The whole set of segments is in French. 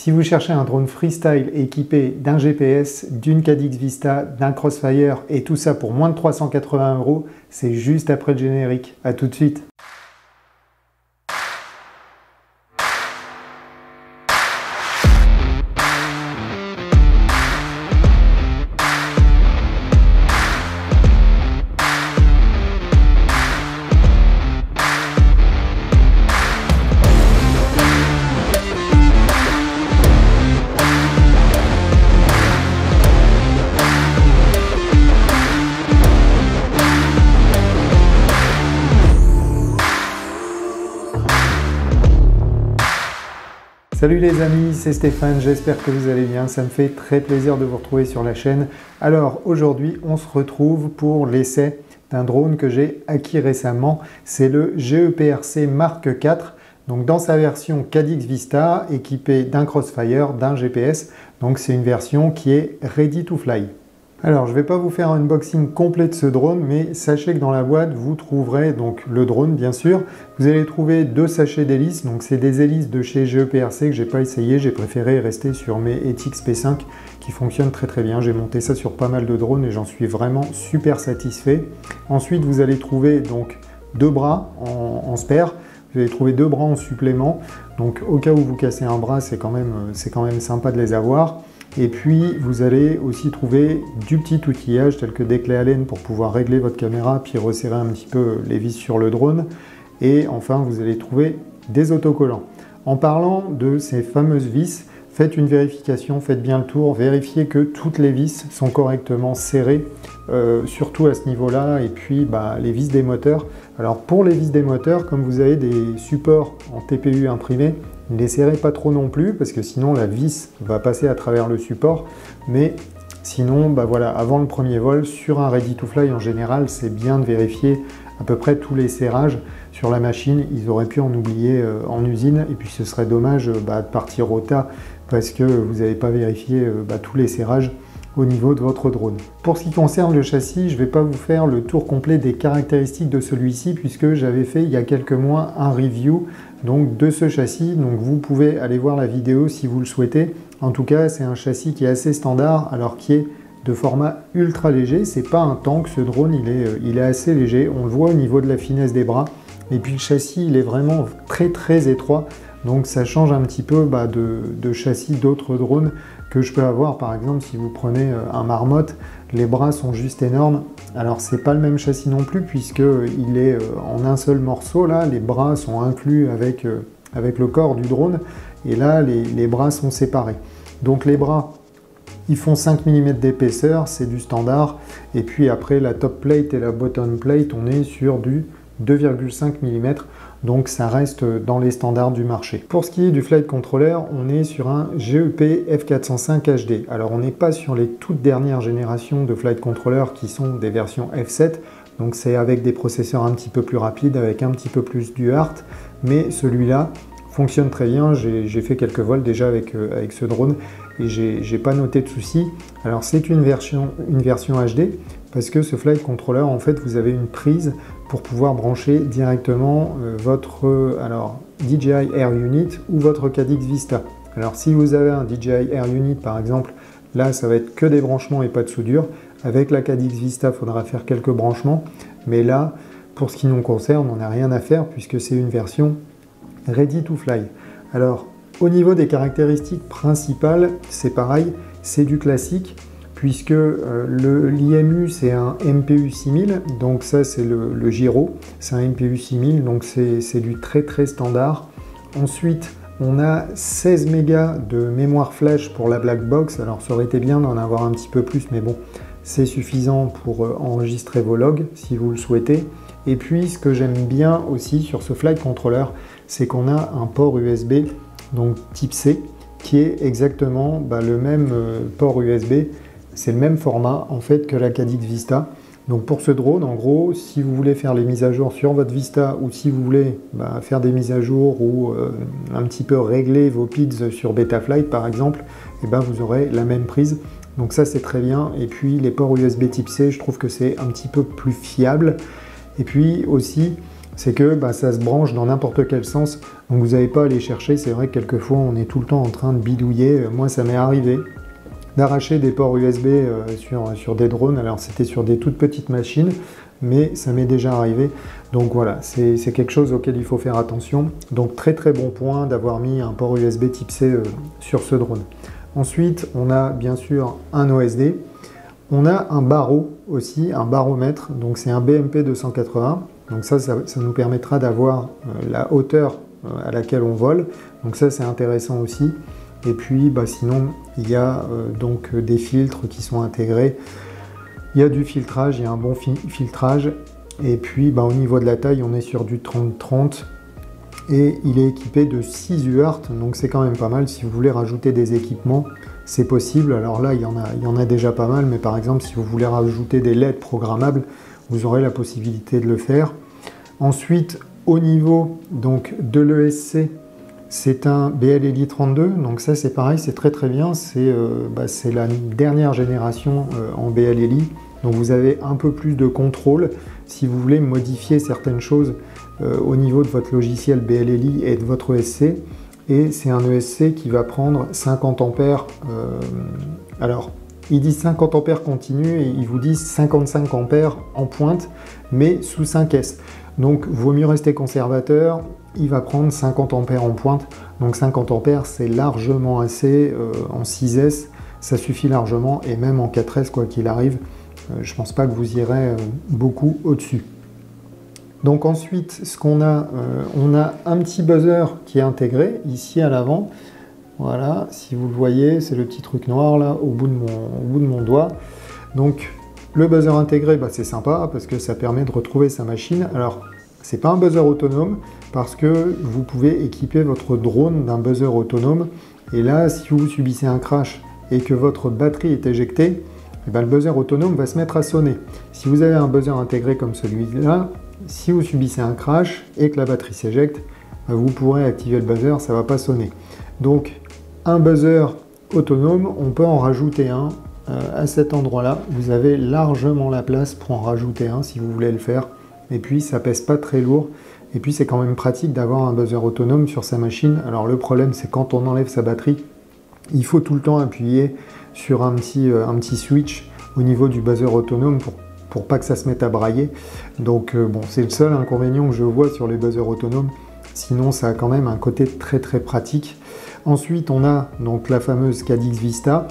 Si vous cherchez un drone freestyle équipé d'un GPS, d'une Caddx Vista, d'un Crossfire et tout ça pour moins de 380 €, c'est juste après le générique. A tout de suite. Salut les amis, c'est Stéphane, j'espère que vous allez bien, ça me fait très plaisir de vous retrouver sur la chaîne. Alors aujourd'hui, on se retrouve pour l'essai d'un drone que j'ai acquis récemment, c'est le GEPRC Mark IV, donc dans sa version Caddx Vista, équipé d'un Crossfire, d'un GPS, donc c'est une version qui est ready to fly. Alors, je ne vais pas vous faire un unboxing complet de ce drone, mais sachez que dans la boîte, vous trouverez donc le drone, bien sûr. Vous allez trouver 2 sachets d'hélices, donc c'est des hélices de chez GEPRC que je n'ai pas essayé. J'ai préféré rester sur mes ETX P5 qui fonctionnent très très bien. J'ai monté ça sur pas mal de drones et j'en suis vraiment super satisfait. Ensuite, vous allez trouver donc 2 bras en spare. Vous allez trouver 2 bras en supplément. Donc, au cas où vous cassez un bras, c'est quand même sympa de les avoir. Et puis vous allez aussi trouver du petit outillage tel que des clés Allen pour pouvoir régler votre caméra puis resserrer un petit peu les vis sur le drone. Et enfin vous allez trouver des autocollants. En parlant de ces fameuses vis, faites une vérification, faites bien le tour, vérifiez que toutes les vis sont correctement serrées, surtout à ce niveau-là, et puis les vis des moteurs. Alors pour les vis des moteurs, comme vous avez des supports en TPU imprimés, ne les serrez pas trop non plus, parce que sinon la vis va passer à travers le support, mais sinon, voilà, avant le premier vol, sur un ready to fly en général, c'est bien de vérifier à peu près tous les serrages sur la machine. Ils auraient pu en oublier en usine, et puis ce serait dommage de partir au tas, parce que vous n'avez pas vérifié tous les serrages au niveau de votre drone. Pour ce qui concerne le châssis, je ne vais pas vous faire le tour complet des caractéristiques de celui-ci puisque j'avais fait il y a quelques mois un review donc, de ce châssis. Donc vous pouvez aller voir la vidéo si vous le souhaitez. En tout cas, c'est un châssis qui est assez standard alors qui est de format ultra léger. C'est pas un tank, ce drone, il est assez léger. On le voit au niveau de la finesse des bras. Et puis le châssis, il est vraiment très très étroit. Donc ça change un petit peu de châssis d'autres drones que je peux avoir. Par exemple, si vous prenez un Marmot, les bras sont juste énormes. Alors c'est pas le même châssis non plus puisqu'il est en un seul morceau. Là, les bras sont inclus avec le corps du drone et là les bras sont séparés. Donc les bras, ils font 5 mm d'épaisseur, c'est du standard. Et puis après la top plate et la bottom plate, on est sur du 2,5 mm. Donc ça reste dans les standards du marché. Pour ce qui est du flight controller, on est sur un GEP F405 HD. Alors on n'est pas sur les toutes dernières générations de flight controller qui sont des versions F7. Donc c'est avec des processeurs un petit peu plus rapides, avec un petit peu plus d'UART. Mais celui-là fonctionne très bien. J'ai fait quelques vols déjà avec ce drone et j'ai pas noté de soucis. Alors c'est une version HD parce que ce flight controller, en fait, vous avez une prise pour pouvoir brancher directement votre DJI Air Unit ou votre Caddx Vista. Alors si vous avez un DJI Air Unit par exemple, là ça va être que des branchements et pas de soudure. Avec la Caddx Vista, il faudra faire quelques branchements, mais là, pour ce qui nous concerne, on n'a rien à faire puisque c'est une version ready to fly. Alors au niveau des caractéristiques principales, c'est pareil, c'est du classique. Puisque l'IMU c'est un MPU 6000, donc ça c'est le gyro, c'est un MPU 6000, donc c'est du très très standard. Ensuite on a 16 mégas de mémoire flash pour la black box, alors ça aurait été bien d'en avoir un petit peu plus, mais bon, c'est suffisant pour enregistrer vos logs si vous le souhaitez. Et puis ce que j'aime bien aussi sur ce flight controller, c'est qu'on a un port USB, donc type C, qui est exactement le même port USB. C'est le même format en fait que la Caddx Vista. Donc pour ce drone, en gros, si vous voulez faire les mises à jour sur votre Vista ou si vous voulez faire des mises à jour ou un petit peu régler vos PIDs sur Betaflight par exemple, vous aurez la même prise. Donc ça c'est très bien. Et puis les ports USB type C, je trouve que c'est un petit peu plus fiable. Et puis aussi, c'est que ça se branche dans n'importe quel sens, donc vous n'avez pas à les chercher. C'est vrai que quelquefois on est tout le temps en train de bidouiller. Moi ça m'est arrivé d'arracher des ports USB sur des drones. Alors c'était sur des toutes petites machines, mais ça m'est déjà arrivé. Donc voilà, c'est quelque chose auquel il faut faire attention. Donc très très bon point d'avoir mis un port USB type C sur ce drone. Ensuite, on a bien sûr un OSD. On a un barreau aussi, un baromètre. Donc c'est un BMP 280. Donc ça nous permettra d'avoir la hauteur à laquelle on vole. Donc ça c'est intéressant aussi. Et puis sinon il y a donc des filtres qui sont intégrés. Il y a du filtrage, il y a un bon filtrage. Et puis au niveau de la taille, on est sur du 30-30. Et il est équipé de 6 UART, donc c'est quand même pas mal. Si vous voulez rajouter des équipements, c'est possible. Alors là, il y en a déjà pas mal, mais par exemple, si vous voulez rajouter des LED programmables, vous aurez la possibilité de le faire. Ensuite, au niveau donc, de l'ESC, c'est un BLLI 32, donc ça c'est pareil, c'est très très bien. C'est la dernière génération en BLLI, donc vous avez un peu plus de contrôle. Si vous voulez modifier certaines choses au niveau de votre logiciel BLLI et de votre ESC, et c'est un ESC qui va prendre 50 ampères. Alors, ils disent 50 ampères continu et ils vous disent 55 ampères en pointe, mais sous 5S. Donc, vaut mieux rester conservateur. Il va prendre 50 ampères en pointe. Donc, 50 ampères, c'est largement assez. En 6S, ça suffit largement. Et même en 4S, quoi qu'il arrive, je ne pense pas que vous irez beaucoup au-dessus. Donc ensuite, ce qu'on a, on a un petit buzzer qui est intégré ici à l'avant. Voilà, si vous le voyez, c'est le petit truc noir là au bout de mon doigt. Donc le buzzer intégré, c'est sympa parce que ça permet de retrouver sa machine. Alors, c'est pas un buzzer autonome parce que vous pouvez équiper votre drone d'un buzzer autonome. Et là, si vous subissez un crash et que votre batterie est éjectée, le buzzer autonome va se mettre à sonner. Si vous avez un buzzer intégré comme celui-là, si vous subissez un crash et que la batterie s'éjecte, vous pourrez activer le buzzer, ça ne va pas sonner. Donc un buzzer autonome, on peut en rajouter un à cet endroit-là. Vous avez largement la place pour en rajouter un si vous voulez le faire. Et puis ça pèse pas très lourd. Et puis c'est quand même pratique d'avoir un buzzer autonome sur sa machine. Alors le problème c'est quand on enlève sa batterie, il faut tout le temps appuyer sur un petit switch au niveau du buzzer autonome pour pas que ça se mette à brailler. Donc bon, c'est le seul inconvénient que je vois sur les buzzers autonomes. Sinon, ça a quand même un côté très très pratique. Ensuite, on a donc la fameuse Cadix Vista,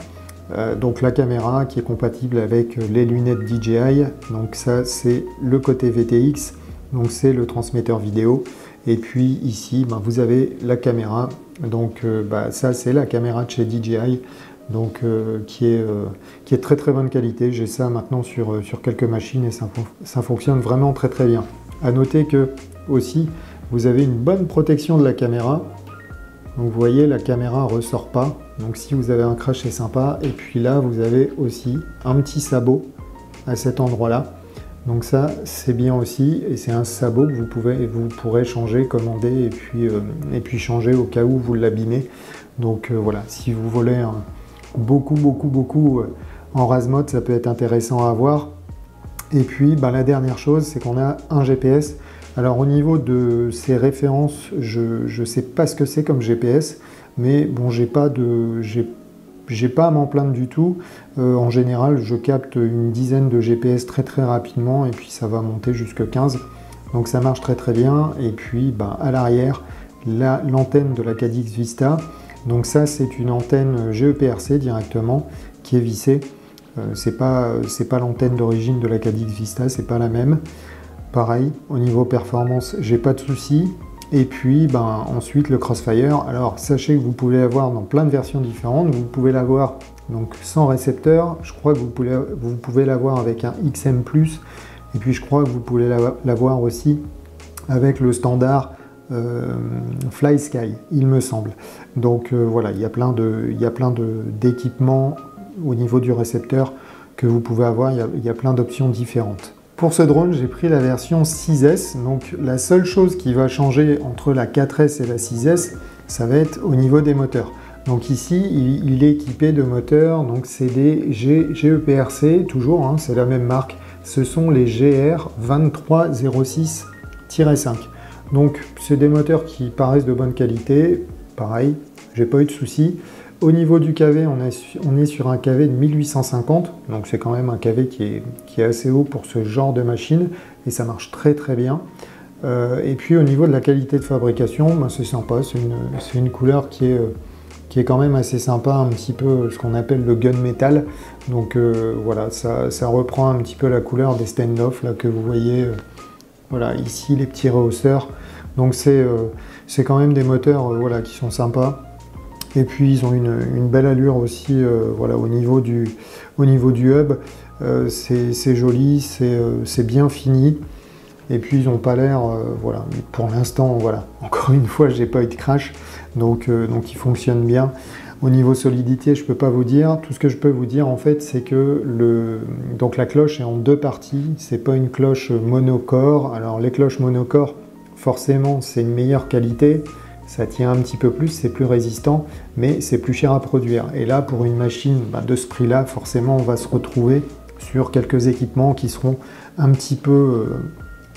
donc la caméra qui est compatible avec les lunettes DJI. Donc ça, c'est le côté VTX, donc c'est le transmetteur vidéo. Et puis ici, vous avez la caméra. Donc ça, c'est la caméra de chez DJI. Donc qui est très très bonne qualité. J'ai ça maintenant sur quelques machines et ça fonctionne vraiment très très bien. À noter que aussi vous avez une bonne protection de la caméra. Donc vous voyez, la caméra ne ressort pas. Donc si vous avez un crash, c'est sympa. Et puis là, vous avez aussi un petit sabot à cet endroit-là. Donc ça, c'est bien aussi. Et c'est un sabot que vous pourrez changer, commander et puis changer au cas où vous l'abîmez. Donc voilà, si vous volez beaucoup en RAS-mode, ça peut être intéressant à avoir. Et puis la dernière chose, c'est qu'on a un GPS. Alors au niveau de ces références, je ne sais pas ce que c'est comme GPS, mais bon, j'ai pas à m'en plaindre du tout. En général, je capte une dizaine de GPS très très rapidement et puis ça va monter jusqu'à 15. Donc ça marche très très bien. Et puis à l'arrière, l'antenne de la Cadix Vista. Donc ça, c'est une antenne GEPRC directement qui est vissée. C'est pas l'antenne d'origine de la Cadix Vista, c'est pas la même. Pareil, au niveau performance, j'ai pas de soucis. Et puis ensuite le Crossfire. Alors sachez que vous pouvez l'avoir dans plein de versions différentes. Vous pouvez l'avoir donc sans récepteur. Je crois que vous pouvez l'avoir avec un XM+. Et puis je crois que vous pouvez l'avoir aussi avec le standard FlySky, il me semble. Donc voilà, il y a plein d'équipements au niveau du récepteur que vous pouvez avoir, il y a plein d'options différentes. Pour ce drone, j'ai pris la version 6S, donc la seule chose qui va changer entre la 4S et la 6S, ça va être au niveau des moteurs. Donc ici, il est équipé de moteurs, donc c'est des GEPRC, toujours, c'est la même marque, ce sont les GR2306-. -5. Donc c'est des moteurs qui paraissent de bonne qualité, pareil, j'ai pas eu de soucis. Au niveau du KV, on est sur un KV de 1850, donc c'est quand même un KV qui est assez haut pour ce genre de machine, et ça marche très très bien. Et puis au niveau de la qualité de fabrication, ben, c'est sympa, c'est une couleur qui est quand même assez sympa, un petit peu ce qu'on appelle le gunmetal. Donc voilà, ça reprend un petit peu la couleur des standoff là, que vous voyez, voilà, ici les petits rehausseurs. Donc c'est quand même des moteurs voilà, qui sont sympas. Et puis ils ont une belle allure aussi voilà, au niveau du hub. C'est joli, c'est bien fini. Et puis ils n'ont pas l'air, voilà, pour l'instant, voilà, encore une fois, j'ai pas eu de crash, donc ils fonctionnent bien. Au niveau solidité, je peux pas vous dire. Tout ce que je peux vous dire, en fait, c'est que donc la cloche est en deux parties. C'est pas une cloche monocore. Alors les cloches monocore, forcément, c'est une meilleure qualité. Ça tient un petit peu plus, c'est plus résistant, mais c'est plus cher à produire. Et là, pour une machine de ce prix-là, forcément, on va se retrouver sur quelques équipements qui seront un petit peu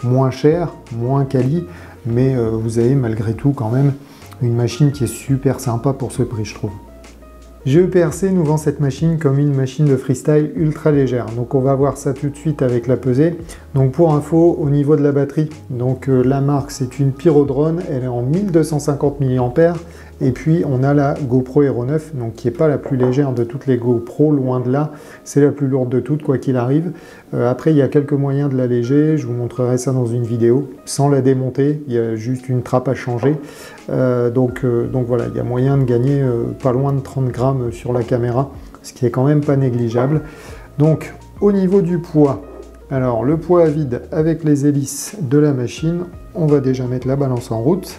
moins chers, moins quali, mais vous avez malgré tout quand même une machine qui est super sympa pour ce prix, je trouve. GEPRC nous vend cette machine comme une machine de freestyle ultra légère. Donc on va voir ça tout de suite avec la pesée. Donc pour info, au niveau de la batterie, donc la marque c'est une Pyrodrone, elle est en 1250 mAh. Et puis on a la GoPro Hero 9, donc qui n'est pas la plus légère de toutes les GoPro, loin de là. C'est la plus lourde de toutes, quoi qu'il arrive. Après il y a quelques moyens de l'alléger, je vous montrerai ça dans une vidéo, sans la démonter, il y a juste une trappe à changer. Donc voilà, il y a moyen de gagner pas loin de 30 grammes sur la caméra, ce qui est quand même pas négligeable. Donc au niveau du poids, alors le poids à vide avec les hélices de la machine, on va déjà mettre la balance en route.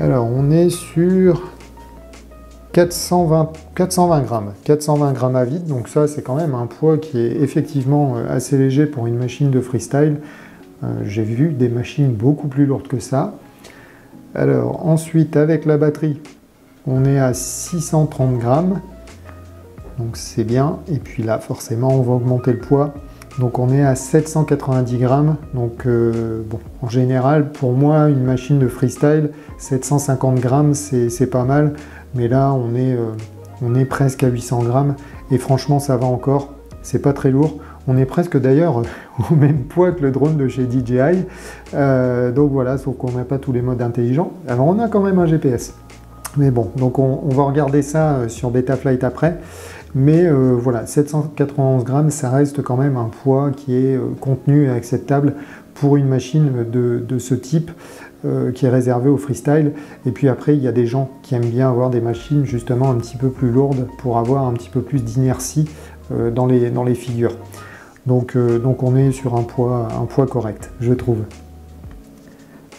Alors on est sur 420 grammes, 420 grammes à vide, donc ça c'est quand même un poids qui est effectivement assez léger pour une machine de freestyle. J'ai vu des machines beaucoup plus lourdes que ça. Alors ensuite avec la batterie, on est à 630 grammes, donc c'est bien. Et puis là forcément on va augmenter le poids, donc on est à 790 grammes. Donc bon, en général pour moi une machine de freestyle, 750 grammes c'est pas mal, mais là on est presque à 800 grammes et franchement ça va encore, c'est pas très lourd. On est presque d'ailleurs au même poids que le drone de chez DJI. Donc voilà, sauf qu'on n'a pas tous les modes intelligents. Alors on a quand même un GPS. Mais bon, donc on va regarder ça sur Betaflight après. Mais voilà, 791 grammes, ça reste quand même un poids qui est contenu et acceptable pour une machine de ce type qui est réservée au freestyle. Et puis après, il y a des gens qui aiment bien avoir des machines justement un petit peu plus lourdes pour avoir un petit peu plus d'inertie dans les figures. Donc on est sur un poids correct, je trouve.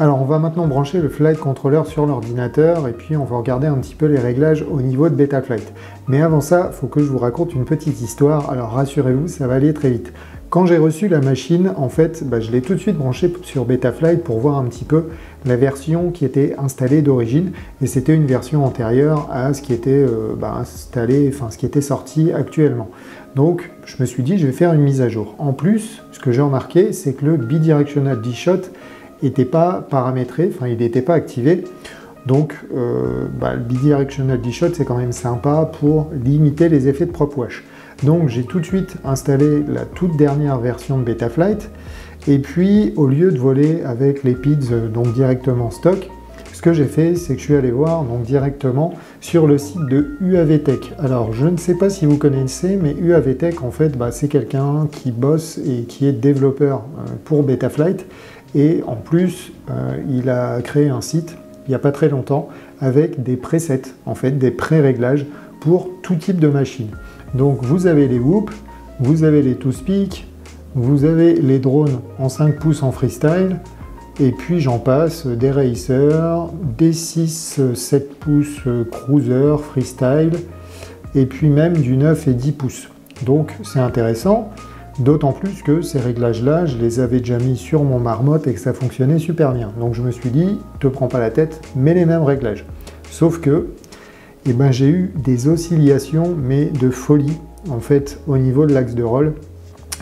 Alors on va maintenant brancher le Flight Controller sur l'ordinateur et puis on va regarder un petit peu les réglages au niveau de Betaflight. Mais avant ça, il faut que je vous raconte une petite histoire. Alors rassurez-vous, ça va aller très vite. Quand j'ai reçu la machine, en fait, je l'ai tout de suite branchée sur Betaflight pour voir un petit peu la version qui était installée d'origine. Et c'était une version antérieure à ce qui était installé, enfin ce qui était sorti actuellement. Donc je me suis dit, je vais faire une mise à jour. En plus, ce que j'ai remarqué, c'est que le Bidirectional D-Shot n'était pas paramétré, enfin il n'était pas activé. Donc le Bidirectional D-Shot, c'est quand même sympa pour limiter les effets de prop wash. Donc j'ai tout de suite installé la toute dernière version de Betaflight. Et puis au lieu de voler avec les PIDs donc directement stock, ce que j'ai fait, c'est que je suis allé voir donc directement sur le site de UAVtech. Alors je ne sais pas si vous connaissez, mais UAVtech en fait c'est quelqu'un qui bosse et qui est développeur pour Betaflight. Et en plus, il a créé un site il n'y a pas très longtemps avec des presets, en fait des pré-réglages pour tout type de machine. Donc vous avez les Whoop, vous avez les Toothpick, vous avez les drones en 5 pouces en freestyle, et puis j'en passe, des racers, des 6-7 pouces cruiser freestyle, et puis même du 9 et 10 pouces. Donc c'est intéressant, d'autant plus que ces réglages-là, je les avais déjà mis sur mon marmotte et que ça fonctionnait super bien. Donc je me suis dit, te prends pas la tête, mets les mêmes réglages. Sauf que j'ai eu des oscillations, mais de folie, en fait, au niveau de l'axe de roll.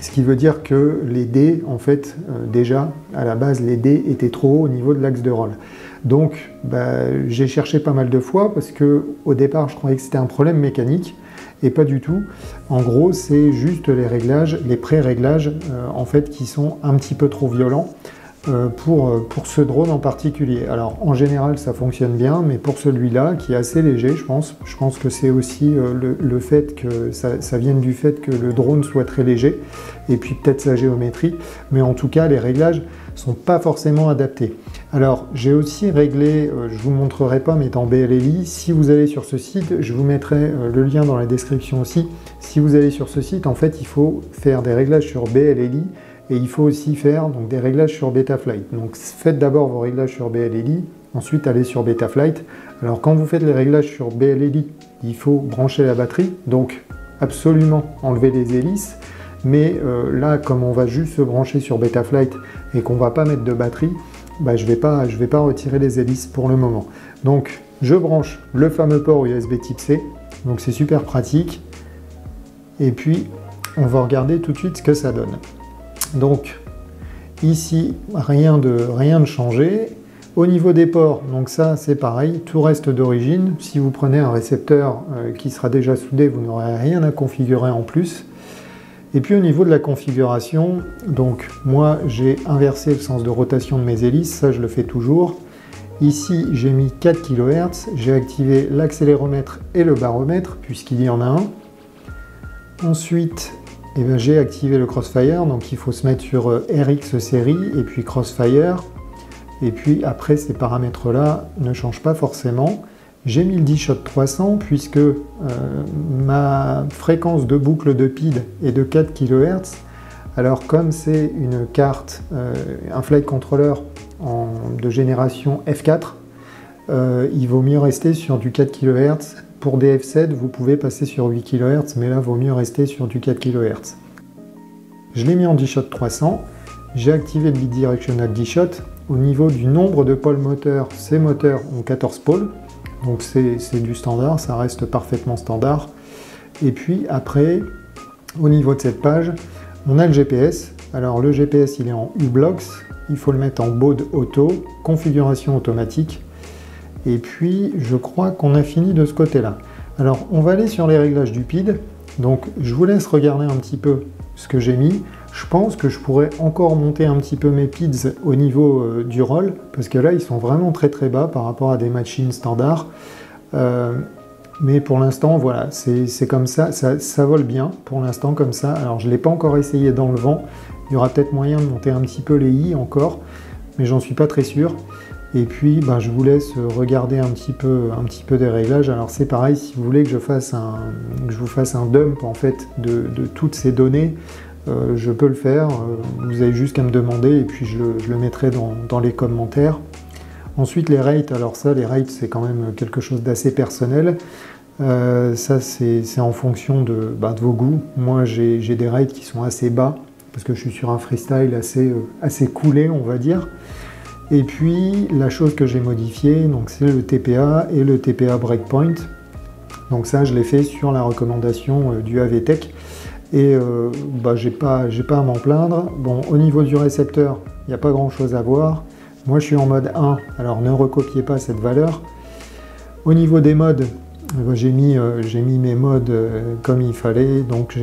Ce qui veut dire que les dés, en fait, déjà, à la base, les dés étaient trop hauts au niveau de l'axe de roll. Donc, j'ai cherché pas mal de fois parce que au départ, je croyais que c'était un problème mécanique et pas du tout. En gros, c'est juste les réglages, les pré-réglages, en fait, qui sont un petit peu trop violents pour ce drone en particulier. Alors, en général, ça fonctionne bien, mais pour celui-là, qui est assez léger, je pense que c'est aussi le fait que ça vienne du fait que le drone soit très léger, et puis peut-être sa géométrie, mais en tout cas, les réglages sont pas forcément adaptés. Alors, j'ai aussi réglé, je vous montrerai pas, mais étant BLLI, si vous allez sur ce site, je vous mettrai le lien dans la description aussi. Si vous allez sur ce site, en fait, il faut faire des réglages sur BLLI, et il faut aussi faire donc, des réglages sur Betaflight. Donc faites d'abord vos réglages sur BLLI, ensuite allez sur Betaflight. Alors quand vous faites les réglages sur BLLI, il faut brancher la batterie, donc absolument enlever les hélices. Mais là, comme on va juste se brancher sur Betaflight et qu'on ne va pas mettre de batterie, je vais pas retirer les hélices pour le moment. Donc je branche le fameux port USB type C, donc c'est super pratique. Et puis on va regarder tout de suite ce que ça donne. Donc ici, rien de changé. Au niveau des ports, donc ça c'est pareil, tout reste d'origine. Si vous prenez un récepteur qui sera déjà soudé, vous n'aurez rien à configurer en plus. Et puis au niveau de la configuration, donc moi j'ai inversé le sens de rotation de mes hélices, ça je le fais toujours. Ici j'ai mis 4 kHz, j'ai activé l'accéléromètre et le baromètre puisqu'il y en a un. Ensuite, j'ai activé le Crossfire, donc il faut se mettre sur RX série et puis Crossfire. Et puis après, ces paramètres-là ne changent pas forcément. J'ai mis le D-Shot 300 puisque ma fréquence de boucle de PID est de 4 kHz. Alors comme c'est une carte, un flight controller de génération F4, il vaut mieux rester sur du 4 kHz. Pour des F7, vous pouvez passer sur 8 kHz, mais là, il vaut mieux rester sur du 4 kHz. Je l'ai mis en D-Shot 300, j'ai activé le Bidirectional D-Shot. Au niveau du nombre de pôles moteurs, ces moteurs ont 14 pôles, donc c'est du standard, ça reste parfaitement standard. Et puis après, au niveau de cette page, on a le GPS. Alors le GPS, il est en U-Blocks, il faut le mettre en Baud Auto, configuration automatique. Et puis, je crois qu'on a fini de ce côté-là. Alors, on va aller sur les réglages du PID. Donc, je vous laisse regarder un petit peu ce que j'ai mis. Je pense que je pourrais encore monter un petit peu mes PIDs au niveau du roll, parce que là, ils sont vraiment très très bas par rapport à des machines standards. Mais pour l'instant, voilà, c'est comme ça, ça vole bien pour l'instant comme ça. Alors, je ne l'ai pas encore essayé dans le vent. Il y aura peut-être moyen de monter un petit peu les I encore, mais j'en suis pas très sûr. Et puis, je vous laisse regarder un petit peu des réglages. Alors c'est pareil, si vous voulez que je vous fasse un dump en fait de toutes ces données, je peux le faire. Vous avez juste qu'à me demander et puis je le mettrai dans les commentaires. Ensuite les rates, alors ça, les rates c'est quand même quelque chose d'assez personnel. Ça c'est en fonction de vos goûts. Moi j'ai des rates qui sont assez bas parce que je suis sur un freestyle assez coolé, on va dire. Et puis, la chose que j'ai modifiée, donc c'est le TPA et le TPA Breakpoint. Donc ça, je l'ai fait sur la recommandation du AVTech. Et j'ai pas à m'en plaindre. Bon, au niveau du récepteur, il n'y a pas grand-chose à voir. Moi, je suis en mode 1, alors ne recopiez pas cette valeur. Au niveau des modes, j'ai mis mes modes comme il fallait. Donc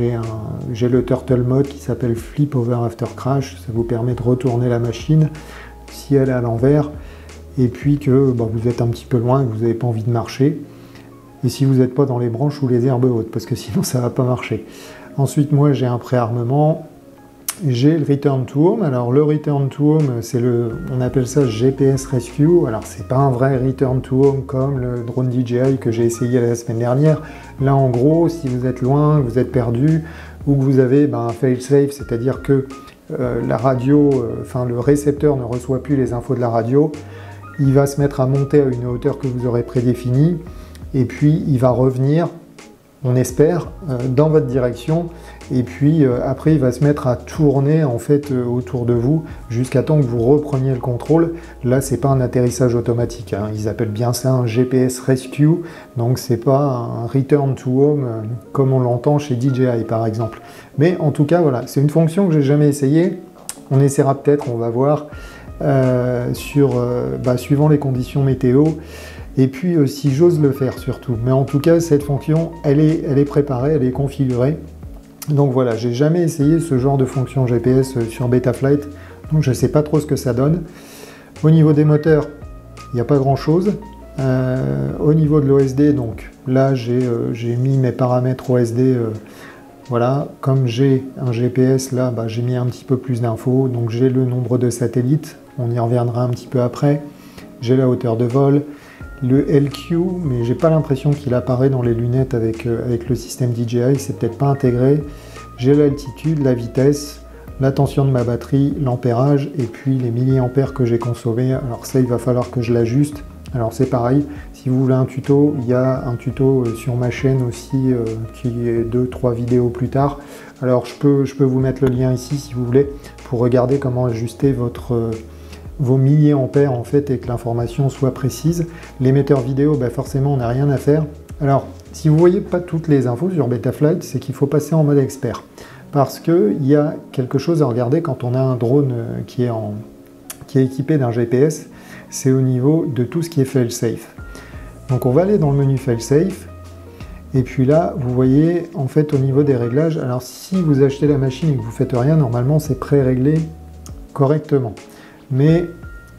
j'ai le Turtle Mode qui s'appelle Flip Over After Crash. Ça vous permet de retourner la machine si elle est à l'envers, et puis que vous êtes un petit peu loin et que vous n'avez pas envie de marcher, et si vous n'êtes pas dans les branches ou les herbes hautes, parce que sinon ça ne va pas marcher. Ensuite, moi j'ai un préarmement, j'ai le Return to Home. Alors le Return to Home, on appelle ça GPS Rescue. Alors c'est pas un vrai Return to Home comme le drone DJI que j'ai essayé la semaine dernière. Là en gros, si vous êtes loin, que vous êtes perdu, ou que vous avez un fail-safe, c'est-à-dire que la radio, le récepteur ne reçoit plus les infos de la radio, il va se mettre à monter à une hauteur que vous aurez prédéfinie, et puis il va revenir on espère, dans votre direction. Et puis après, il va se mettre à tourner en fait autour de vous jusqu'à temps que vous repreniez le contrôle. Là, c'est pas un atterrissage automatique, hein. Ils appellent bien ça un GPS Rescue. Donc c'est pas un Return to Home comme on l'entend chez DJI par exemple. Mais en tout cas, voilà, c'est une fonction que j'ai jamais essayée. On essaiera peut-être, on va voir, suivant les conditions météo. Et puis si j'ose le faire surtout. Mais en tout cas, cette fonction, elle est préparée, elle est configurée. Donc voilà, j'ai jamais essayé ce genre de fonction GPS sur Betaflight, donc je ne sais pas trop ce que ça donne. Au niveau des moteurs, il n'y a pas grand chose. Au niveau de l'OSD, donc là j'ai mis mes paramètres OSD, voilà, comme j'ai un GPS là, j'ai mis un petit peu plus d'infos, donc j'ai le nombre de satellites, on y reviendra un petit peu après, j'ai la hauteur de vol, le LQ, mais j'ai pas l'impression qu'il apparaît dans les lunettes avec le système DJI, c'est peut-être pas intégré. J'ai l'altitude, la vitesse, la tension de ma batterie, l'ampérage et puis les milliampères que j'ai consommés. Alors ça, il va falloir que je l'ajuste. Alors c'est pareil, si vous voulez un tuto, il y a un tuto sur ma chaîne aussi qui est 2-3 vidéos plus tard. Alors je peux vous mettre le lien ici si vous voulez pour regarder comment ajuster vos milliampères en fait et que l'information soit précise. L'émetteur vidéo, forcément on n'a rien à faire. Alors si vous ne voyez pas toutes les infos sur Betaflight, c'est qu'il faut passer en mode expert parce qu'il y a quelque chose à regarder quand on a un drone qui est équipé d'un GPS, c'est au niveau de tout ce qui est fail-safe. Donc on va aller dans le menu fail-safe et puis là vous voyez en fait au niveau des réglages, alors si vous achetez la machine et que vous ne faites rien, normalement c'est pré-réglé correctement. Mais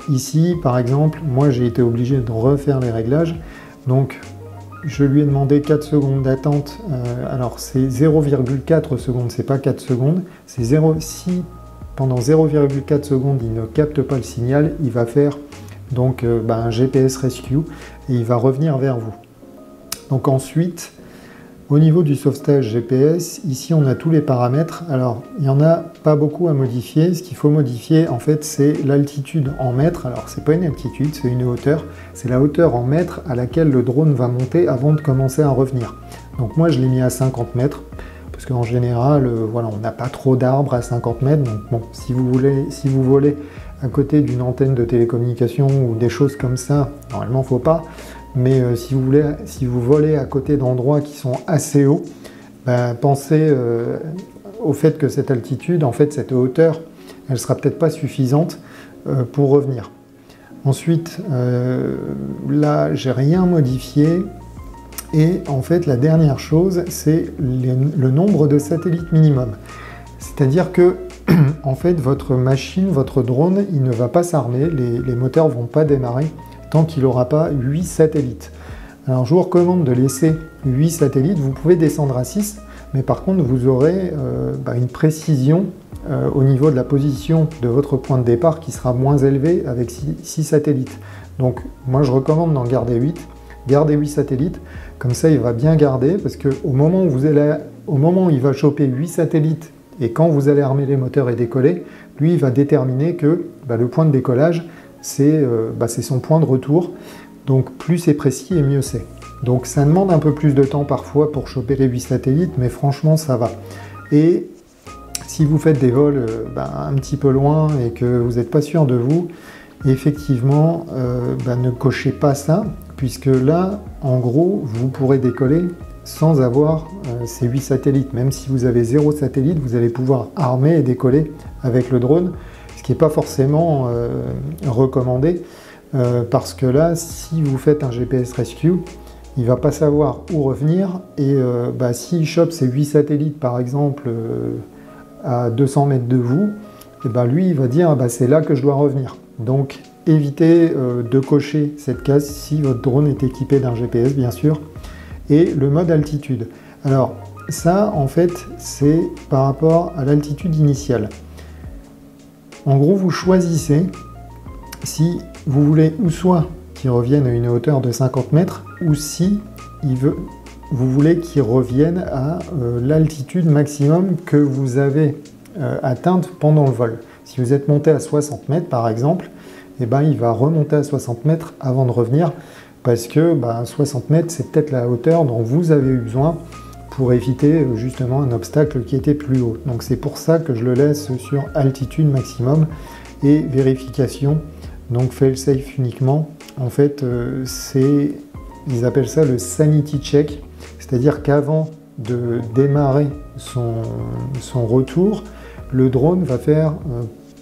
ici, par exemple, moi j'ai été obligé de refaire les réglages. Donc, je lui ai demandé 4 secondes d'attente. Alors, c'est 0,4 secondes, c'est pas 4 secondes. C'est 0. Si pendant 0,4 secondes, il ne capte pas le signal, il va faire donc un GPS Rescue et il va revenir vers vous. Donc ensuite, au niveau du sauvetage GPS, ici on a tous les paramètres. Alors, il n'y en a pas beaucoup à modifier. Ce qu'il faut modifier, en fait, c'est l'altitude en mètres. Alors, c'est pas une altitude, c'est une hauteur. C'est la hauteur en mètres à laquelle le drone va monter avant de commencer à revenir. Donc moi, je l'ai mis à 50 mètres. Parce qu'en général, voilà, on n'a pas trop d'arbres à 50 mètres. Donc bon, si vous volez à côté d'une antenne de télécommunication ou des choses comme ça, normalement, il ne faut pas. Mais si vous volez à côté d'endroits qui sont assez hauts, pensez au fait que cette altitude, en fait cette hauteur, elle sera peut-être pas suffisante pour revenir. Ensuite, là, j'ai rien modifié. Et en fait, la dernière chose, c'est le nombre de satellites minimum. C'est-à-dire que, en fait, votre machine, votre drone, il ne va pas s'armer, les moteurs ne vont pas démarrer tant qu'il n'aura pas 8 satellites. Alors je vous recommande de laisser 8 satellites, vous pouvez descendre à 6, mais par contre vous aurez une précision au niveau de la position de votre point de départ qui sera moins élevée avec 6 satellites. Donc moi je recommande d'en garder 8, gardez 8 satellites, comme ça il va bien garder, parce qu'au moment où il va choper 8 satellites, et quand vous allez armer les moteurs et décoller, lui il va déterminer que le point de décollage, c'est son point de retour, donc plus c'est précis et mieux c'est. Donc ça demande un peu plus de temps parfois pour choper les 8 satellites, mais franchement ça va. Et si vous faites des vols un petit peu loin et que vous n'êtes pas sûr de vous, effectivement ne cochez pas ça, puisque là en gros vous pourrez décoller sans avoir ces 8 satellites. Même si vous avez 0 satellite, vous allez pouvoir armer et décoller avec le drone, ce qui n'est pas forcément recommandé, parce que là, si vous faites un GPS Rescue, il ne va pas savoir où revenir, et s'il chope ces 8 satellites, par exemple, à 200 mètres de vous, et lui, il va dire c'est là que je dois revenir. Donc, évitez de cocher cette case si votre drone est équipé d'un GPS, bien sûr, et le mode altitude. Alors, ça, en fait, c'est par rapport à l'altitude initiale. En gros, vous choisissez si vous voulez ou soit qu'il revienne à une hauteur de 50 mètres ou si vous voulez qu'il revienne à l'altitude maximum que vous avez atteinte pendant le vol. Si vous êtes monté à 60 mètres par exemple, il va remonter à 60 mètres avant de revenir parce que 60 mètres c'est peut-être la hauteur dont vous avez eu besoin pour éviter justement un obstacle qui était plus haut. Donc c'est pour ça que je le laisse sur altitude maximum et vérification, donc fail-safe uniquement. En fait, ils appellent ça le sanity check, c'est-à-dire qu'avant de démarrer son retour, le drone va faire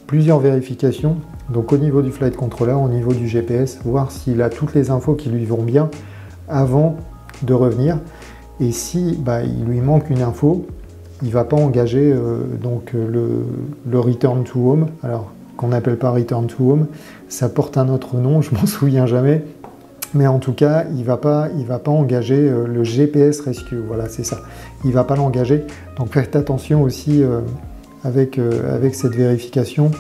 plusieurs vérifications, donc au niveau du flight controller, au niveau du GPS, voir s'il a toutes les infos qui lui vont bien avant de revenir. Et si il lui manque une info, il ne va pas engager le return to home, alors qu'on n'appelle pas return to home, ça porte un autre nom, je m'en souviens jamais, mais en tout cas, il va pas engager le GPS rescue, voilà, c'est ça, il ne va pas l'engager. Donc faites attention aussi avec cette vérification,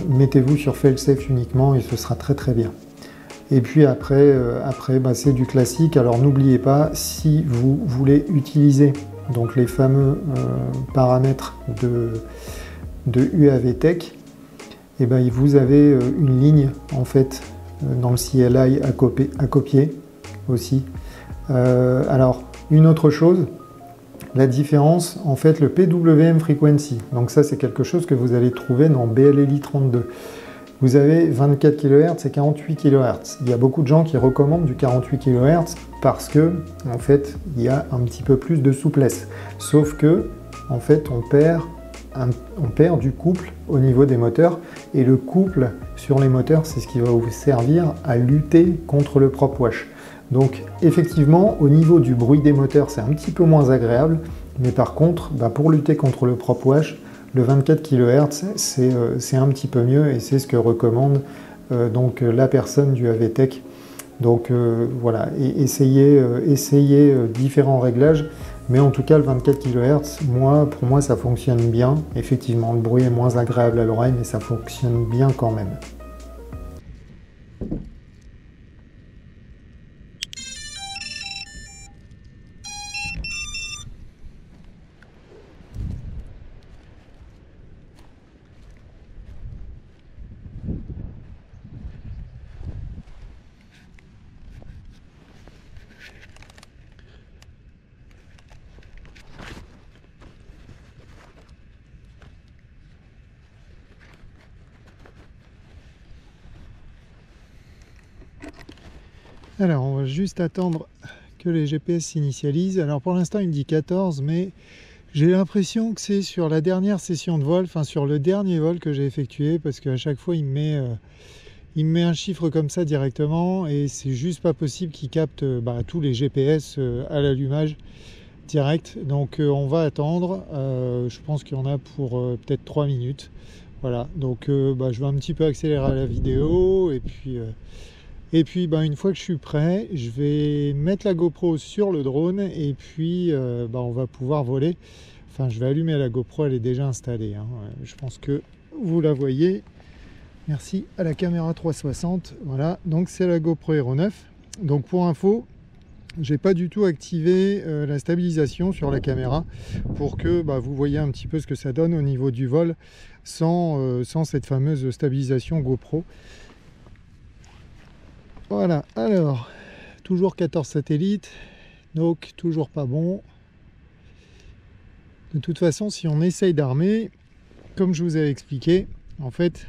mettez-vous sur fail-safe uniquement et ce sera très très bien. Et puis après c'est du classique. Alors n'oubliez pas, si vous voulez utiliser donc les fameux paramètres de UAV Tech, et vous avez une ligne en fait dans le CLI à copier aussi. Alors une autre chose, la différence, en fait, le PWM Frequency. Donc ça, c'est quelque chose que vous allez trouver dans BLLI 32. Vous avez 24 kHz et 48 kHz. Il y a beaucoup de gens qui recommandent du 48 kHz parce que, en fait, il y a un petit peu plus de souplesse. Sauf que, en fait, on perd du couple au niveau des moteurs. Et le couple sur les moteurs, c'est ce qui va vous servir à lutter contre le prop wash. Donc effectivement, au niveau du bruit des moteurs, c'est un petit peu moins agréable, mais par contre, pour lutter contre le prop wash, le 24 kHz, c'est un petit peu mieux et c'est ce que recommande la personne du AVTech. Donc voilà, et essayez différents réglages, mais en tout cas le 24 kHz, pour moi ça fonctionne bien. Effectivement, le bruit est moins agréable à l'oreille, mais ça fonctionne bien quand même. Alors on va juste attendre que les GPS s'initialisent. Alors pour l'instant il me dit 14, mais j'ai l'impression que c'est sur la dernière session de vol, enfin sur le dernier vol que j'ai effectué, parce qu'à chaque fois il me met un chiffre comme ça directement et c'est juste pas possible qu'il capte tous les GPS à l'allumage direct. Donc on va attendre, je pense qu'il y en a pour peut-être 3 minutes. Voilà, donc je vais un petit peu accélérer la vidéo et puis une fois que je suis prêt, je vais mettre la GoPro sur le drone et puis on va pouvoir voler. Enfin, je vais allumer la GoPro, elle est déjà installée, hein. Je pense que vous la voyez. Merci à la caméra 360. Voilà, donc c'est la GoPro Hero 9. Donc pour info, j'ai pas du tout activé la stabilisation sur la caméra pour que vous voyez un petit peu ce que ça donne au niveau du vol sans cette fameuse stabilisation GoPro. Voilà, alors, toujours 14 satellites, donc toujours pas bon. De toute façon, si on essaye d'armer, comme je vous avais expliqué, en fait,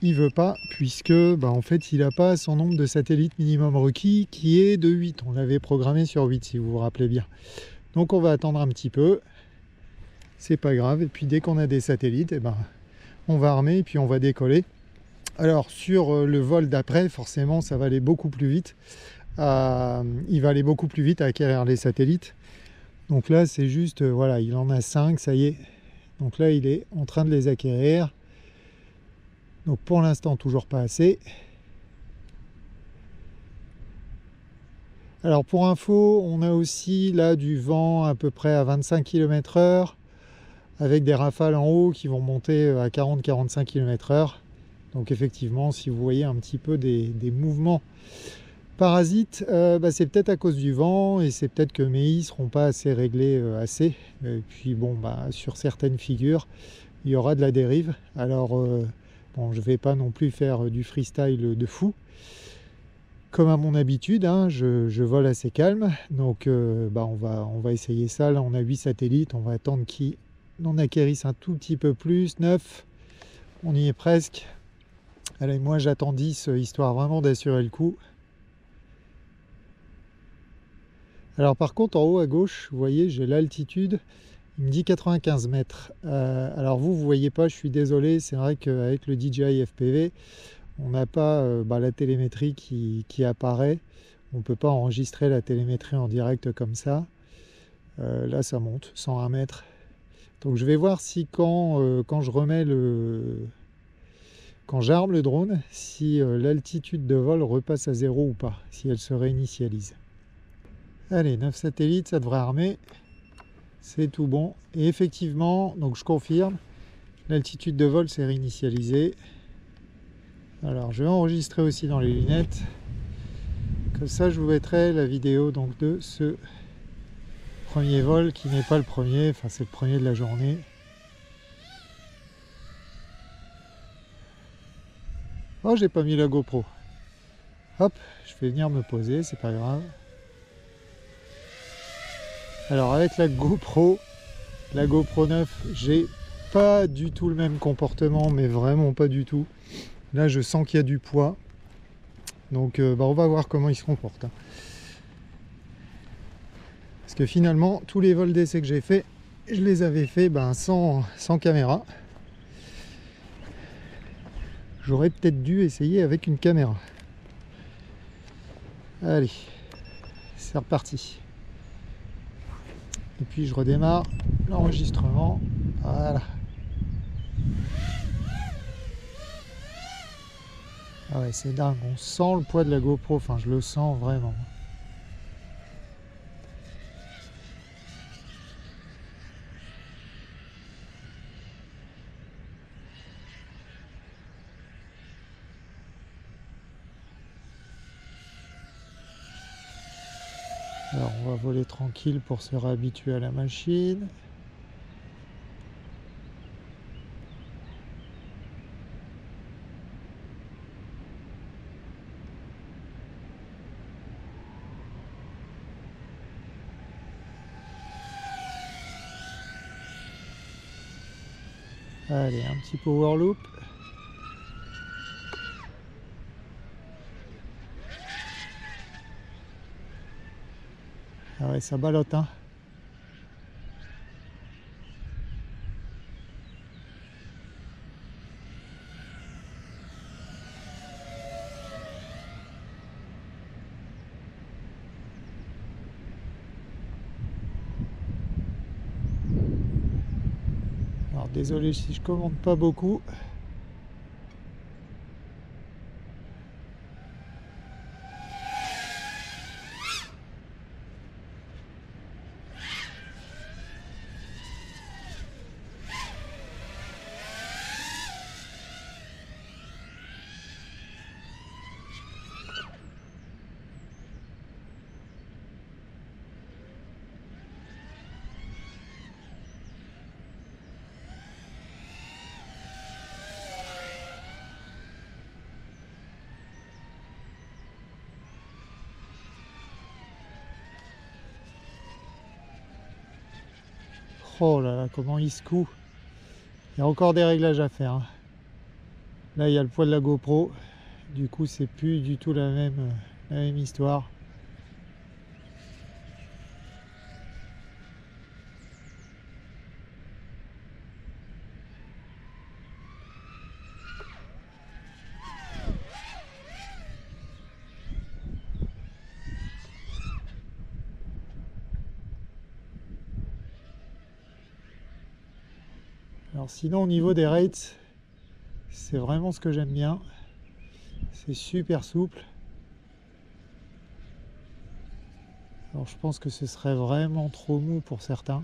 il veut pas, puisque en fait, il n'a pas son nombre de satellites minimum requis, qui est de 8. On l'avait programmé sur 8, si vous vous rappelez bien. Donc on va attendre un petit peu, c'est pas grave, et puis dès qu'on a des satellites, on va armer, et puis on va décoller. Alors sur le vol d'après, forcément ça va aller beaucoup plus vite. Il va aller beaucoup plus vite à acquérir les satellites. Donc là c'est juste, voilà, il en a 5, ça y est. Donc là il est en train de les acquérir. Donc pour l'instant toujours pas assez. Alors pour info, on a aussi là du vent à peu près à 25 km/h avec des rafales en haut qui vont monter à 40-45 km/h. Donc effectivement, si vous voyez un petit peu des mouvements parasites, c'est peut-être à cause du vent et c'est peut-être que mes i ne seront pas assez réglés assez. Et puis sur certaines figures, il y aura de la dérive. Alors je ne vais pas non plus faire du freestyle de fou. Comme à mon habitude, hein, je vole assez calme, donc on va essayer ça. Là on a 8 satellites, on va attendre qu'ils en acquérissent un tout petit peu plus, 9, on y est presque. Allez, moi j'attends 10, histoire vraiment d'assurer le coup. Alors par contre en haut à gauche, vous voyez, j'ai l'altitude, il me dit 95 mètres. Alors vous voyez pas, je suis désolé, c'est vrai qu'avec le DJI FPV, on n'a pas la télémétrie qui apparaît. On ne peut pas enregistrer la télémétrie en direct comme ça. Là ça monte, 101 mètres. Donc je vais voir si quand je remets quand j'arme le drone, si l'altitude de vol repasse à 0 ou pas, si elle se réinitialise. Allez, 9 satellites, ça devrait armer. C'est tout bon. Et effectivement, donc je confirme, l'altitude de vol s'est réinitialisée. Alors je vais enregistrer aussi dans les lunettes. Comme ça je vous mettrai la vidéo donc de ce premier vol qui n'est pas le premier, enfin c'est le premier de la journée. Oh, j'ai pas mis la GoPro. Hop, je vais venir me poser, c'est pas grave. Alors avec la GoPro 9, j'ai pas du tout le même comportement, mais vraiment pas du tout. Là je sens qu'il y a du poids. Donc on va voir comment il se comporte. Parce que finalement, tous les vols d'essai que j'ai fait, je les avais fait sans caméra. J'aurais peut-être dû essayer avec une caméra. Allez, c'est reparti. Et puis je redémarre l'enregistrement. Voilà. Ah ouais, c'est dingue, on sent le poids de la GoPro, enfin je le sens vraiment. Alors on va voler tranquille pour se réhabituer à la machine. Allez, un petit power loop. Ah ouais, ça ballotte, hein. Alors désolé si je commande pas beaucoup. Oh là là, comment il secoue. Il y a encore des réglages à faire, hein. Là, il y a le poids de la GoPro. Du coup, c'est plus du tout la même histoire. Alors sinon, au niveau des rates, c'est vraiment ce que j'aime bien. C'est super souple. Alors je pense que ce serait vraiment trop mou pour certains.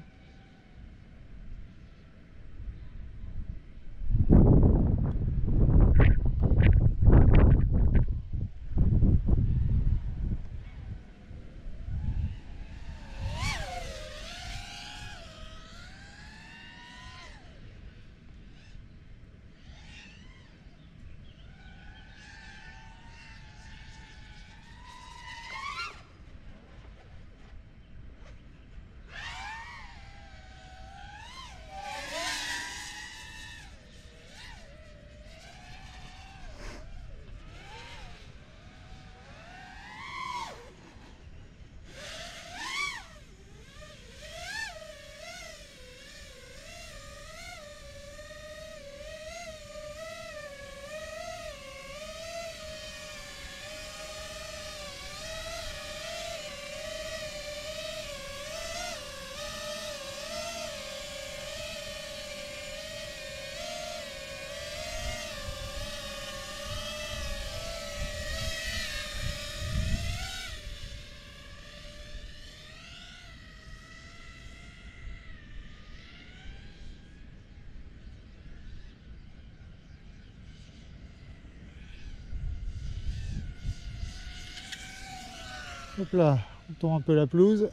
Hop là, on tourne un peu la pelouse.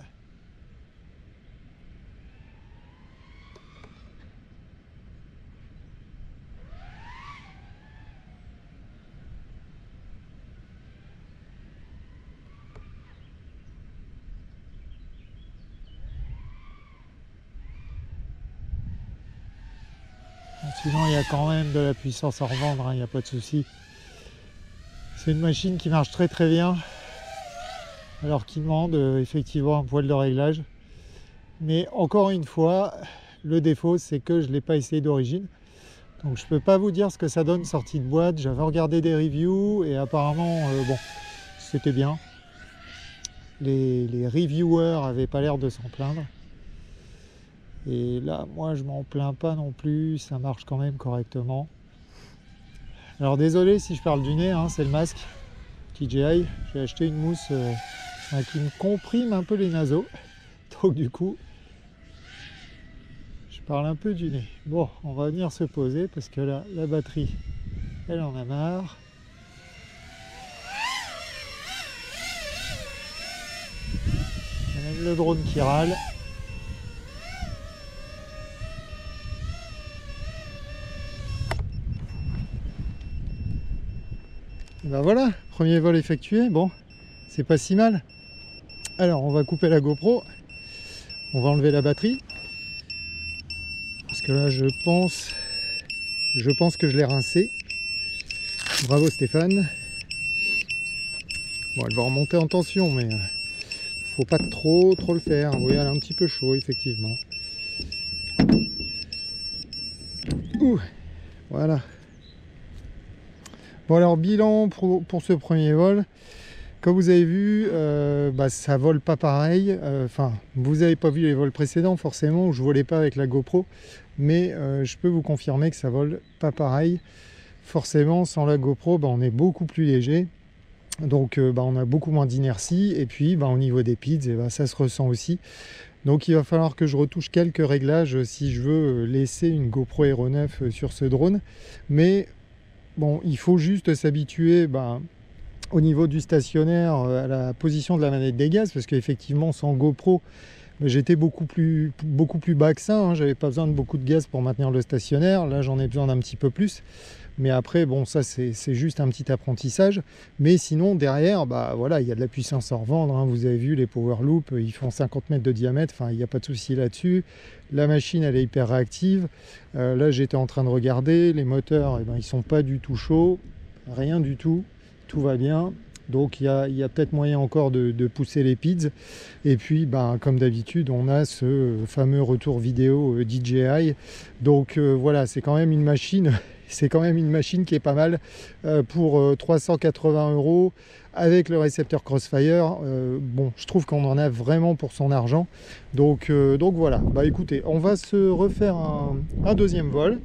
Sinon, il y a quand même de la puissance à revendre, il n'y a pas de souci. C'est une machine qui marche très très bien, alors qu'il demande effectivement un poil de réglage. Mais encore une fois, le défaut, c'est que je ne l'ai pas essayé d'origine. Donc je ne peux pas vous dire ce que ça donne sortie de boîte. J'avais regardé des reviews et apparemment, bon, c'était bien. Les reviewers n'avaient pas l'air de s'en plaindre. Et là, moi, je m'en plains pas non plus, ça marche quand même correctement. Alors désolé si je parle du nez, hein, c'est le masque DJI. J'ai acheté une mousse qui me comprime un peu les naseaux. Donc du coup, je parle un peu du nez. Bon, on va venir se poser parce que là, la batterie, elle en a marre. Il y a même le drone qui râle. Et ben voilà, premier vol effectué, bon, c'est pas si mal. Alors on va couper la GoPro, on va enlever la batterie, parce que là je pense que je l'ai rincée. Bravo Stéphane. Bon, elle va remonter en tension, mais faut pas trop le faire. Oui, elle est un petit peu chaud effectivement. Ouh, voilà. Bon alors bilan pour ce premier vol, comme vous avez vu, ça vole pas pareil, enfin vous n'avez pas vu les vols précédents forcément, où je volais pas avec la GoPro, mais je peux vous confirmer que ça vole pas pareil. Forcément sans la GoPro on est beaucoup plus léger, donc on a beaucoup moins d'inertie, et puis au niveau des PIDs ça se ressent aussi. Donc il va falloir que je retouche quelques réglages si je veux laisser une GoPro Hero 9 sur ce drone, mais bon, il faut juste s'habituer au niveau du stationnaire à la position de la manette des gaz, parce qu'effectivement sans GoPro j'étais beaucoup plus bas que ça, hein. J'avais pas besoin de beaucoup de gaz pour maintenir le stationnaire. Là j'en ai besoin d'un petit peu plus, mais après bon, ça c'est juste un petit apprentissage. Mais sinon derrière voilà, il y a de la puissance à revendre, hein. Vous avez vu les power loops, ils font 50 mètres de diamètre, enfin il n'y a pas de souci là-dessus. La machine elle est hyper réactive. Là j'étais en train de regarder les moteurs, ils sont pas du tout chauds, rien du tout, tout va bien. Donc il y a peut-être moyen encore de pousser les PIDs. Et puis comme d'habitude on a ce fameux retour vidéo DJI. Donc voilà, c'est quand même une machine qui est pas mal pour 380 € avec le récepteur Crossfire. Bon, je trouve qu'on en a vraiment pour son argent. Donc voilà, écoutez, on va se refaire un deuxième vol.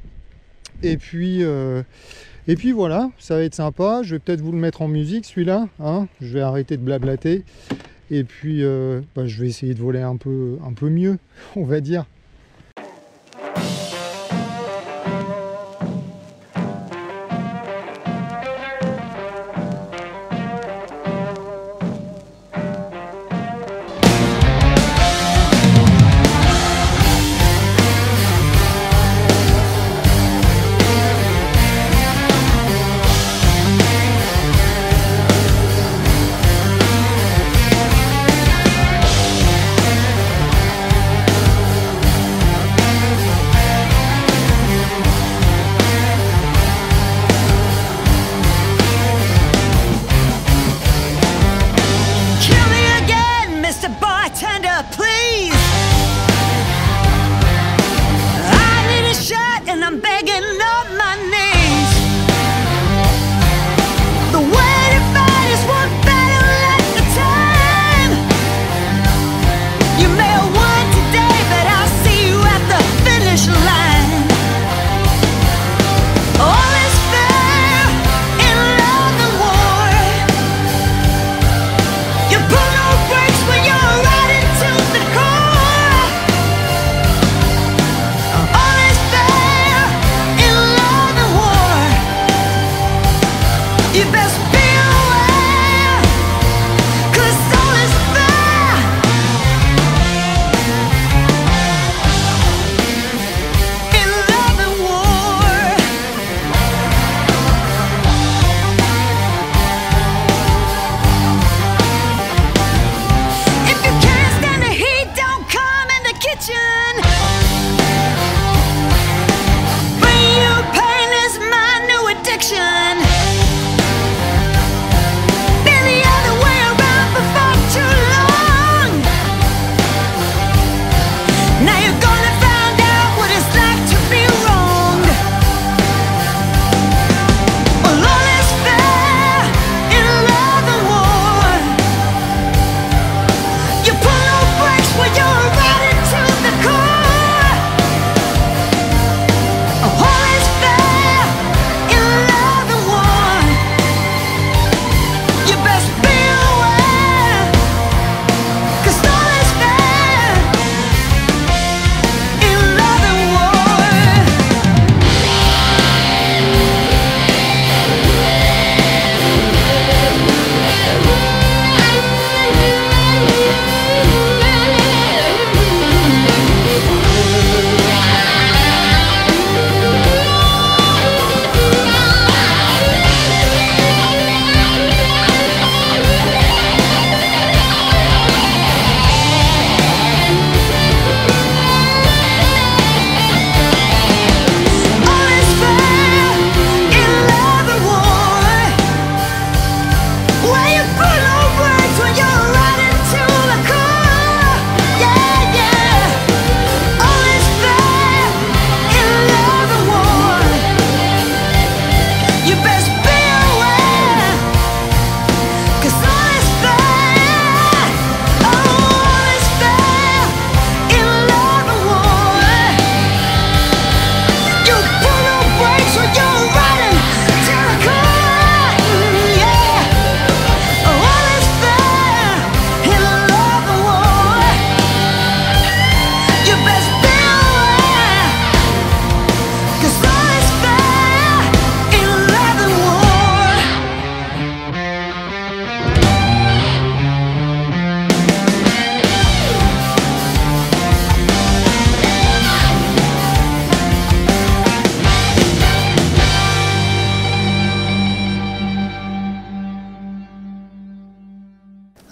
Et puis voilà, ça va être sympa. Je vais peut-être vous le mettre en musique celui-là, hein. Je vais arrêter de blablater. Et puis je vais essayer de voler un peu mieux, on va dire.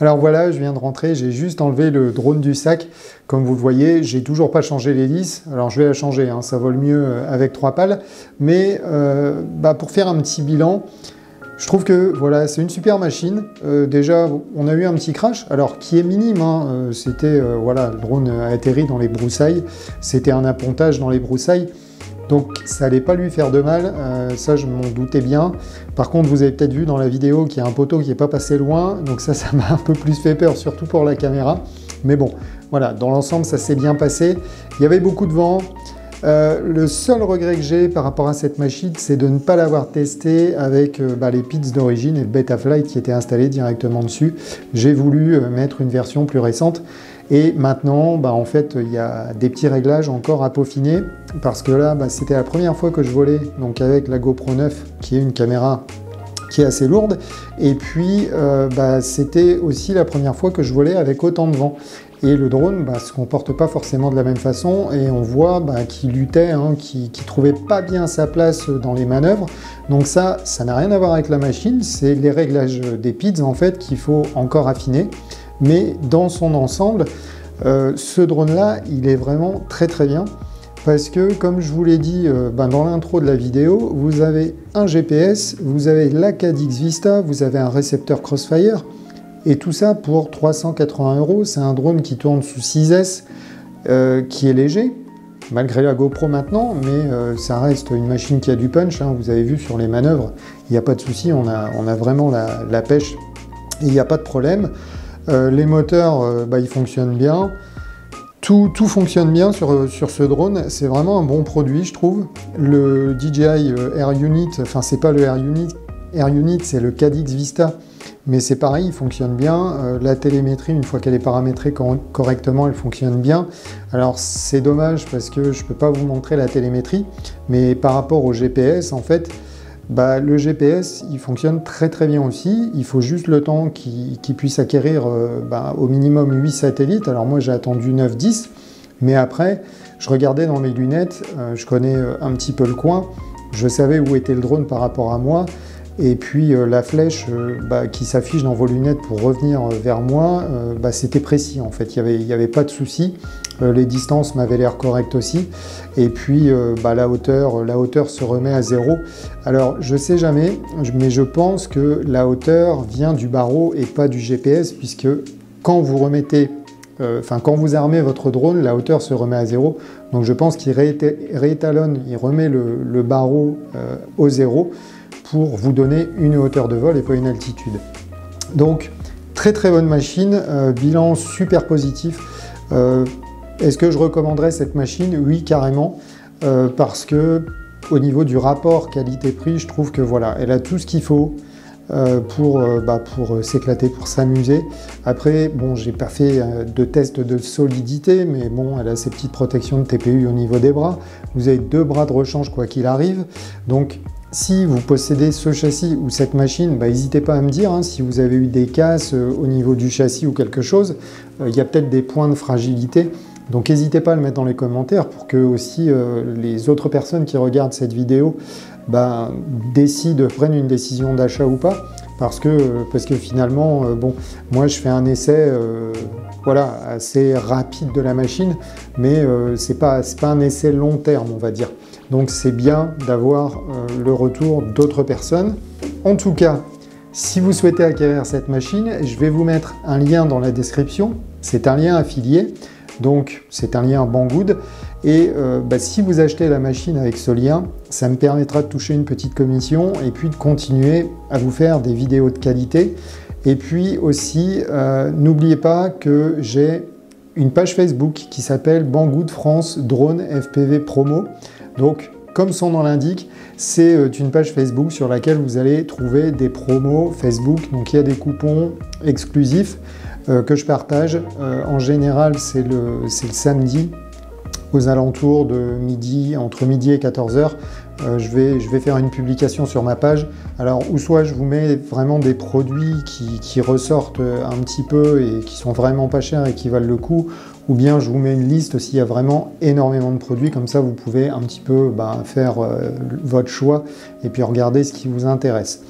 Alors voilà, je viens de rentrer, j'ai juste enlevé le drone du sac. Comme vous le voyez, j'ai toujours pas changé l'hélice. Alors je vais la changer, hein, ça vole mieux avec 3 pales. Mais pour faire un petit bilan, je trouve que voilà, c'est une super machine. Déjà, on a eu un petit crash, alors qui est minime. Hein, c'était voilà, le drone a atterri dans les broussailles. C'était un appontage dans les broussailles. Donc ça n'allait pas lui faire de mal, ça je m'en doutais bien. Par contre, vous avez peut-être vu dans la vidéo qu'il y a un poteau qui n'est pas passé loin, donc ça m'a un peu plus fait peur, surtout pour la caméra. Mais bon, voilà, dans l'ensemble, ça s'est bien passé. Il y avait beaucoup de vent. Le seul regret que j'ai par rapport à cette machine, c'est de ne pas l'avoir testé avec les pits d'origine et le Betaflight qui était installé directement dessus. J'ai voulu mettre une version plus récente. Et maintenant, en fait, il y a des petits réglages encore à peaufiner parce que là, c'était la première fois que je volais donc avec la GoPro 9 qui est une caméra qui est assez lourde. Et puis, c'était aussi la première fois que je volais avec autant de vent. Et le drone se comporte pas forcément de la même façon et on voit qu'il luttait, hein, qu'il trouvait pas bien sa place dans les manœuvres. Donc ça n'a rien à voir avec la machine, c'est les réglages des PIDs en fait qu'il faut encore affiner. Mais dans son ensemble, ce drone-là, il est vraiment très très bien. Parce que, comme je vous l'ai dit dans l'intro de la vidéo, vous avez un GPS, vous avez la Cadix Vista, vous avez un récepteur Crossfire, et tout ça pour 380 €. C'est un drone qui tourne sous 6S, qui est léger, malgré la GoPro maintenant, mais ça reste une machine qui a du punch. Hein, vous avez vu sur les manœuvres, il n'y a pas de souci, on a vraiment la pêche, et il n'y a pas de problème. Les moteurs, ils fonctionnent bien. Tout fonctionne bien sur ce drone. C'est vraiment un bon produit, je trouve. Le DJI Air Unit, enfin, c'est pas le Air Unit, c'est le Cadix Vista. Mais c'est pareil, il fonctionne bien. La télémétrie, une fois qu'elle est paramétrée correctement, elle fonctionne bien. Alors, c'est dommage parce que je peux pas vous montrer la télémétrie. Mais par rapport au GPS, en fait, le GPS, il fonctionne très très bien aussi. Il faut juste le temps qu'il puisse acquérir au minimum 8 satellites. Alors moi j'ai attendu 9-10, mais après je regardais dans mes lunettes, je connais un petit peu le coin, je savais où était le drone par rapport à moi, et puis la flèche qui s'affiche dans vos lunettes pour revenir vers moi, c'était précis en fait, il n'y avait pas de souci. Les distances m'avaient l'air correctes aussi. Et puis la hauteur se remet à 0. Alors je sais jamais, mais je pense que la hauteur vient du barreau et pas du GPS, puisque quand vous remettez, quand vous armez votre drone, la hauteur se remet à 0. Donc je pense qu'il réétalonne, il remet le barreau au 0 pour vous donner une hauteur de vol et pas une altitude. Donc très très bonne machine, bilan super positif. Est-ce que je recommanderais cette machine? Oui, carrément, parce que au niveau du rapport qualité-prix, je trouve que voilà, elle a tout ce qu'il faut pour s'éclater, pour s'amuser. Après, bon, j'ai pas fait de test de solidité, mais bon, elle a ses petites protections de TPU au niveau des bras. Vous avez 2 bras de rechange quoi qu'il arrive, donc si vous possédez ce châssis ou cette machine, n'hésitez pas à me dire si vous avez eu des casses au niveau du châssis ou quelque chose. Il y a peut-être des points de fragilité. Donc n'hésitez pas à le mettre dans les commentaires pour que aussi les autres personnes qui regardent cette vidéo prennent une décision d'achat ou pas. Parce que finalement, moi je fais un essai assez rapide de la machine, mais c'est pas un essai long terme, on va dire. Donc c'est bien d'avoir le retour d'autres personnes. En tout cas, si vous souhaitez acquérir cette machine, je vais vous mettre un lien dans la description. C'est un lien affilié. Donc c'est un lien Banggood et si vous achetez la machine avec ce lien, ça me permettra de toucher une petite commission et puis de continuer à vous faire des vidéos de qualité. Et puis aussi, n'oubliez pas que j'ai une page Facebook qui s'appelle Banggood France Drone FPV Promo. Donc comme son nom l'indique, c'est une page Facebook sur laquelle vous allez trouver des promos Facebook. Donc il y a des coupons exclusifs que je partage. En général, c'est le samedi aux alentours de midi, entre midi et 14 h. Je vais faire une publication sur ma page. Alors, ou soit je vous mets vraiment des produits qui ressortent un petit peu et qui sont vraiment pas chers et qui valent le coup, ou bien je vous mets une liste s'il y a vraiment énormément de produits. Comme ça, vous pouvez un petit peu faire votre choix et puis regarder ce qui vous intéresse.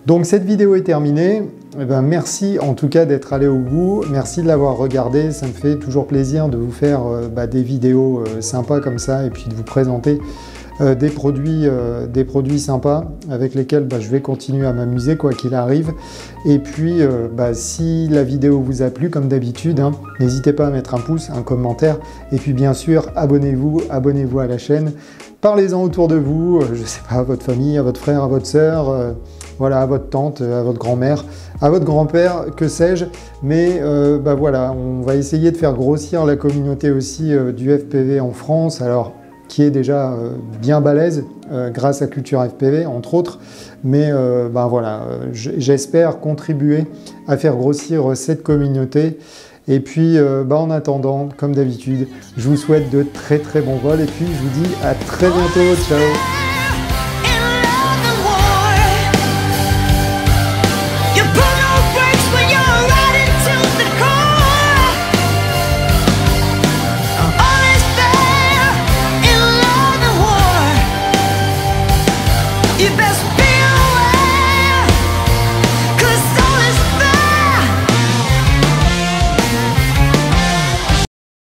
Donc cette vidéo est terminée. Eh ben, merci en tout cas d'être allé au bout. Merci de l'avoir regardé. Ça me fait toujours plaisir de vous faire des vidéos sympas comme ça et puis de vous présenter des produits sympas avec lesquels je vais continuer à m'amuser quoi qu'il arrive. Et puis si la vidéo vous a plu comme d'habitude, n'hésitez pas à mettre un pouce, un commentaire et puis bien sûr abonnez-vous à la chaîne. Parlez-en autour de vous, je sais pas, à votre famille, à votre frère, à votre sœur, voilà, à votre tante, à votre grand-mère, à votre grand-père, que sais-je. Mais voilà, on va essayer de faire grossir la communauté aussi du FPV en France. Alors, qui est déjà bien balèze grâce à Culture FPV entre autres, mais voilà, j'espère contribuer à faire grossir cette communauté. Et puis en attendant, comme d'habitude, je vous souhaite de très très bons vols et puis je vous dis à très bientôt, ciao.